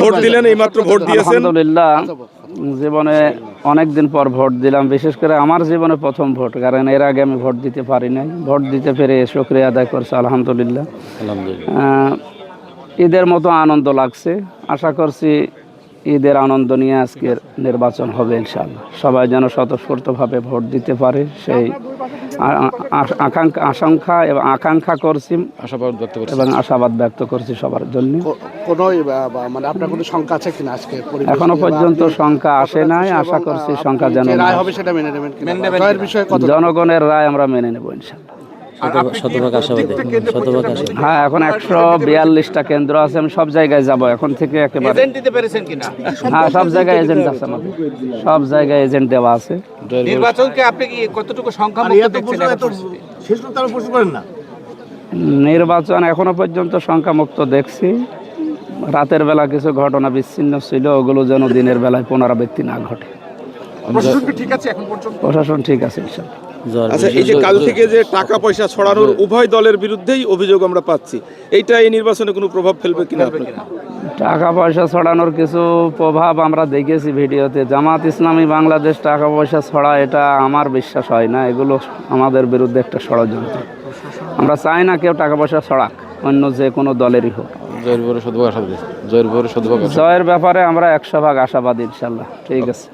Vote দিলেন, এইমাত্র vote দিয়েছেন। আলহামদুলিল্লাহ, জীবনে অনেক দিন পর ভোট দিলাম। বিশেষ করে আমার জীবনে প্রথম ভোট, কারণ এর আগে আমি ভোট দিতে পারি নাই। ভোট দিতে পেরে শুকরিয়া আদায় করছি আলহামদুলিল্লাহ। ঈদের মতো আনন্দ লাগছে। আশা করছি ঈদের আনন্দ নিয়ে আজকের নির্বাচন হবে ইনশাআল্লাহ। সবাই যেন স্বতঃস্ফূর্তভাবে ভোট দিতে পারে, সেই আকাঙ্ক্ষা এবং আকাঙ্ক্ষা করছি, এবং আশাবাদ ব্যক্ত করছি সবার জন্য। কোনো মানে আপনার কোনো শঙ্কা আছে কিনা আজকে? এখনো পর্যন্ত শঙ্কা আসে নাই, আশা করছি শঙ্কা যেন রায় হবে সেটা মেনে নেবেন কিনা? জয়ের বিষয়ে কত? জনগণের রায় আমরা মেনে নেব ইনশাআল্লাহ। হ্যাঁ, এখন 142টা কেন্দ্র আছে, আমি সব জায়গায় যাব এখন থেকে একেবারে। হ্যাঁ, সব জায়গায় এজেন্ট আছে আমাদের, সব জায়গায় এজেন্ট দেওয়া আছে। নির্বাচনকে আপনি কি কতটুকু সংখ্যা নির্বাচন এখনো পর্যন্ত সংখ্যামুক্ত দেখছি। রাতের বেলা কিছু ঘটনা বিচ্ছিন্ন ছিল, ওগুলো যেন দিনের বেলায় পুনরাবৃত্তি না ঘটে। প্রশাসন ঠিক আছে ইনশাআল্লাহ। আচ্ছা, এই যে কাল থেকে যে টাকা পয়সা ছড়ানোর উভয় দলের বিরুদ্ধেই অভিযোগ আমরা পাচ্ছি, এইটা এই নির্বাচনে কোনো প্রভাব ফেলবে কিনা? টাকা পয়সা ছড়ানোর কিছু প্রভাব আমরা দেখেছি ভিডিওতে। জামাত ইসলামী বাংলাদেশ টাকা পয়সা ছড়া, এটা আমার বিশ্বাস হয় না। এগুলো আমাদের বিরুদ্ধে একটা ষড়যন্ত্র। আমরা চাই না কেউ টাকা পয়সা ছড়াক, অন্য যে কোনো দলেরই হোক। জয়ের ব্যাপারে আমরা 100% আশাবাদী ইনশাআল্লাহ। ঠিক আছে।